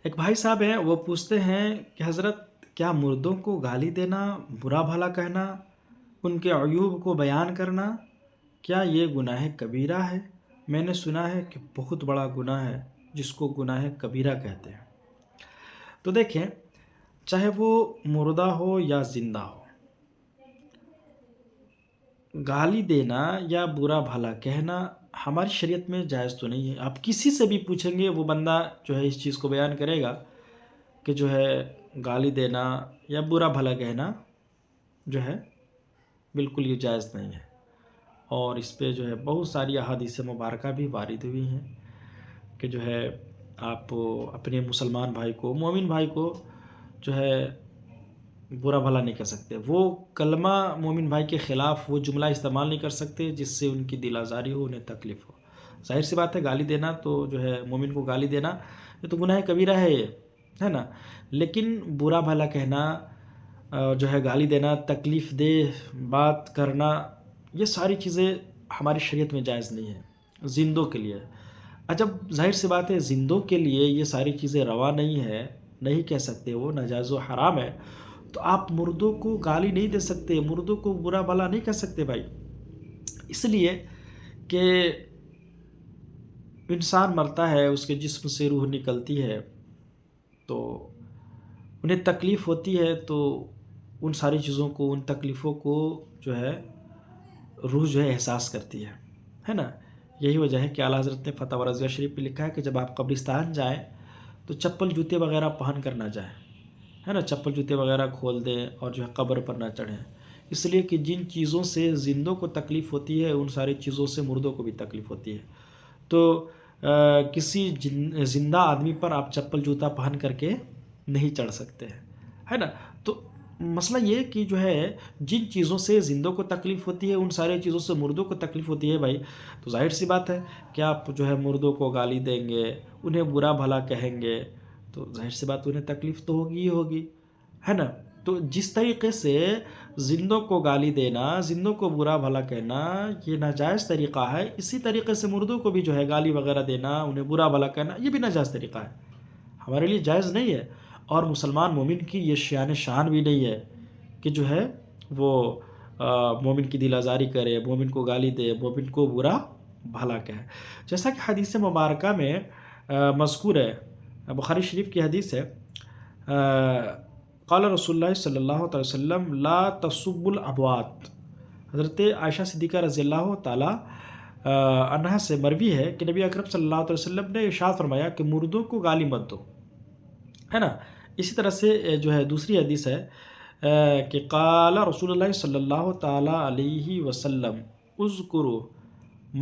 ایک بھائی صاحب ہیں، وہ پوچھتے ہیں کہ حضرت کیا مردوں کو گالی دینا، برا بھلا کہنا، ان کے عیوب کو بیان کرنا، کیا یہ گناہ کبیرہ ہے؟ میں نے سنا ہے کہ بہت بڑا گناہ ہے جس کو گناہ کبیرہ کہتے ہیں۔ تو دیکھیں، چاہے وہ مردہ ہو یا زندہ ہو، گالی دینا یا برا بھلا کہنا ہماری شریعت میں جائز تو نہیں ہے۔ آپ کسی سے بھی پوچھیں گے، وہ بندہ جو ہے اس چیز کو بیان کرے گا کہ جو ہے گالی دینا یا برا بھلا کہنا جو ہے بالکل یہ جائز نہیں ہے، اور اس پہ جو ہے بہت ساری احادیث مبارکہ بھی وارد ہوئی ہیں کہ جو ہے آپ اپنے مسلمان بھائی کو، مومن بھائی کو جو ہے برا بھلا نہیں کر سکتے۔ وہ کلمہ مومن بھائی کے خلاف وہ جملہ استعمال نہیں کر سکتے جس سے ان کی دل آزاری ہو، انہیں تکلیف ہو۔ ظاہر سی بات ہے، گالی دینا تو جو ہے مومن کو گالی دینا یہ تو گناہ کبیرہ ہے، یہ ہے نا۔ لیکن برا بھلا کہنا جو ہے، گالی دینا، تکلیف دہ بات کرنا، یہ ساری چیزیں ہماری شریعت میں جائز نہیں ہے زندوں کے لیے۔ جب ظاہر سی بات ہے زندوں کے لیے یہ ساری چیزیں روا نہیں ہے، نہیں کہہ سکتے، وہ ناجائز و حرام ہے، تو آپ مردوں کو گالی نہیں دے سکتے، مردوں کو برا بھلا نہیں کہہ سکتے بھائی۔ اس لیے کہ انسان مرتا ہے، اس کے جسم سے روح نکلتی ہے، تو انہیں تکلیف ہوتی ہے، تو ان ساری چیزوں کو، ان تکلیفوں کو جو ہے روح جو ہے احساس کرتی ہے نا۔ یہی وجہ ہے کہ اعلیٰ حضرت نے فتح رضویہ شریف پہ لکھا ہے کہ جب آپ قبرستان جائیں تو چپل جوتے وغیرہ پہن کر نہ جائیں، ہے نا، چپل جوتے وغیرہ کھول دیں اور جو ہے قبر پر نہ چڑھیں، اس لیے کہ جن چیزوں سے زندوں کو تکلیف ہوتی ہے ان ساری چیزوں سے مردوں کو بھی تکلیف ہوتی ہے۔ تو کسی زندہ آدمی پر آپ چپل جوتا پہن کر کے نہیں چڑھ سکتے ہیں، ہے نا۔ تو مسئلہ یہ کہ جو ہے جن چیزوں سے زندوں کو تکلیف ہوتی ہے ان ساری چیزوں سے مردوں کو تکلیف ہوتی ہے بھائی، تو ظاہر سی بات ہے کہ آپ جو ہے مردوں کو گالی دیں گے، انہیں برا بھلا کہیں گے، تو ظاہر سی بات انہیں تکلیف تو ہوگی ہی ہوگی، ہے نا۔ تو جس طریقے سے زندوں کو گالی دینا، زندوں کو برا بھلا کہنا یہ ناجائز طریقہ ہے، اسی طریقے سے مردوں کو بھی جو ہے گالی وغیرہ دینا، انہیں برا بھلا کہنا یہ بھی ناجائز طریقہ ہے، ہمارے لیے جائز نہیں ہے۔ اور مسلمان مومن کی یہ شان بھی نہیں ہے کہ جو ہے وہ مومن کی دل آزاری کرے، مومن کو گالی دے، مومن کو برا بھلا کہے۔ جیسا کہ حدیث مبارکہ میں مذکور ہے، بخاری شریف کی حدیث ہے، قال رسول اللہ صلی اللہ علیہ وسلم لا تسبوا الاموات۔ حضرت عائشہ صدیقہ رضی اللہ تعالی عنہا سے مروی ہے کہ نبی اکرم صلی اللہ علیہ وسلم نے ارشاد فرمایا کہ مردوں کو گالی مت دو، ہے نا۔ اسی طرح سے جو ہے دوسری حدیث ہے کہ قال رسول اللہ صلی اللہ تعالی علیہ وسلم اذکروا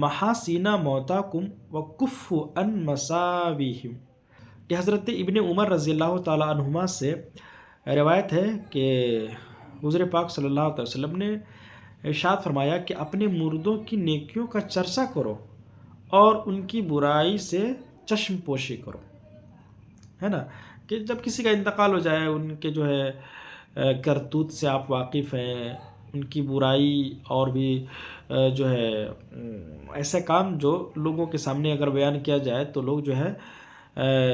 محاسین موتاکم وکفوا عن مساویہم، کہ حضرت ابن عمر رضی اللہ تعالی عنہما سے روایت ہے کہ حضور پاک صلی اللہ علیہ وسلم نے ارشاد فرمایا کہ اپنے مردوں کی نیکیوں کا چرچا کرو اور ان کی برائی سے چشم پوشی کرو، ہے نا۔ کہ جب کسی کا انتقال ہو جائے، ان کے جو ہے کرتوت سے آپ واقف ہیں، ان کی برائی اور بھی جو ہے ایسے کام جو لوگوں کے سامنے اگر بیان کیا جائے تو لوگ جو ہے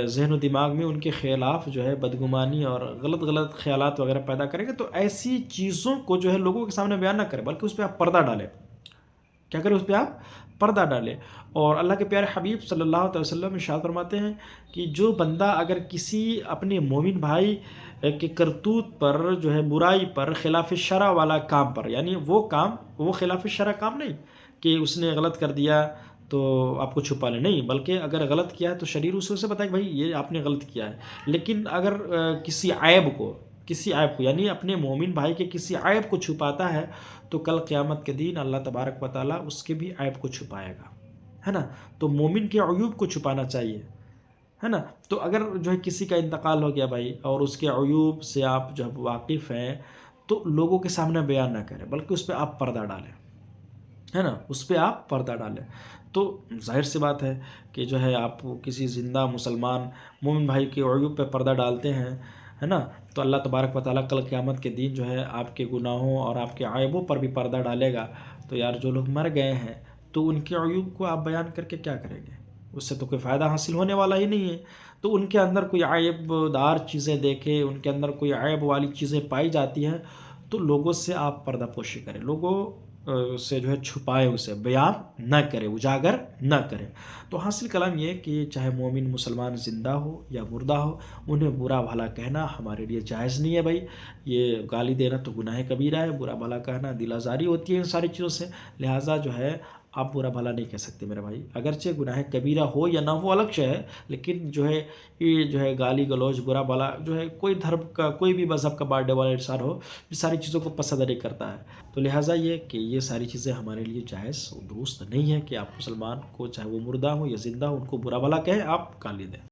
ذہن و دماغ میں ان کے خلاف جو ہے بدگمانی اور غلط خیالات وغیرہ پیدا کریں گے، تو ایسی چیزوں کو جو ہے لوگوں کے سامنے بیان نہ کریں، بلکہ اس پہ آپ پردہ ڈالیں۔ کیا کریں؟ اس پہ آپ پردہ ڈالیں۔ اور اللہ کے پیارے حبیب صلی اللہ علیہ وسلم ارشاد فرماتے ہیں کہ جو بندہ اگر کسی اپنے مومن بھائی کے کرتوت پر جو ہے برائی پر، خلاف شرع والا کام پر، یعنی وہ خلاف شرع کام نہیں کہ اس نے غلط کر دیا تو آپ کو چھپا لیں، نہیں، بلکہ اگر غلط کیا ہے تو شرعی اصول سے بتائے کہ بھائی یہ آپ نے غلط کیا ہے، لیکن اگر کسی عیب کو یعنی اپنے مومن بھائی کے کسی عیب کو چھپاتا ہے تو کل قیامت کے دن اللہ تبارک و تعالیٰ اس کے بھی عیب کو چھپائے گا، ہے نا۔ تو مومن کے عیوب کو چھپانا چاہیے، ہے نا۔ تو اگر جو ہے کسی کا انتقال ہو گیا بھائی اور اس کے عیوب سے آپ جب واقف ہیں تو لوگوں کے سامنے بیان نہ کریں، بلکہ اس پہ آپ پردہ ڈالیں، ہے نا، اس پہ آپ پردہ ڈالیں۔ تو ظاہر سی بات ہے کہ جو ہے آپ کسی زندہ مسلمان مومن بھائی کے عیوب پہ پردہ ڈالتے ہیں، ہے نا، تو اللہ تبارک و تعالیٰ کل قیامت کے دن جو ہے آپ کے گناہوں اور آپ کے عیبوں پر بھی پردہ ڈالے گا۔ تو یار جو لوگ مر گئے ہیں تو ان کے عیوب کو آپ بیان کر کے کیا کریں گے؟ اس سے تو کوئی فائدہ حاصل ہونے والا ہی نہیں ہے. تو ان کے اندر کوئی عیب دار چیزیں دیکھیں، ان کے اندر کوئی عیب والی چیزیں پائی جاتی ہیں، تو لوگوں سے آپ پردہ پوشی کریں، لوگوں سے جو ہے چھپائیں، اسے بیان نہ کریں، اجاگر نہ کریں. تو حاصل کلام یہ کہ چاہے مومن مسلمان زندہ ہو یا مردہ ہو، انہیں برا بھلا کہنا ہمارے لیے جائز نہیں ہے بھائی. یہ گالی دینا تو گناہ کبیرہ ہے، برا بھلا کہنا دل آزاری ہوتی ہے ان ساری چیزوں سے. لہٰذا جو ہے آپ برا بھلا نہیں کہہ سکتے میرے بھائی، اگرچہ گناہ کبیرہ ہو یا نہ ہو الگ شے ہے، لیکن جو ہے یہ جو ہے گالی گلوچ برا بھلا جو ہے کوئی دھرم کا کوئی بھی مذہب کا بانٹنے والا انسان ہو، یہ ساری چیزوں کو پسند نہیں کرتا ہے. تو لہٰذا یہ کہ یہ ساری چیزیں ہمارے لیے جائز و درست نہیں ہے کہ آپ مسلمان کو چاہے وہ مردہ ہو یا زندہ ہو ان کو برا بھلا کہیں، آپ گالی دیں.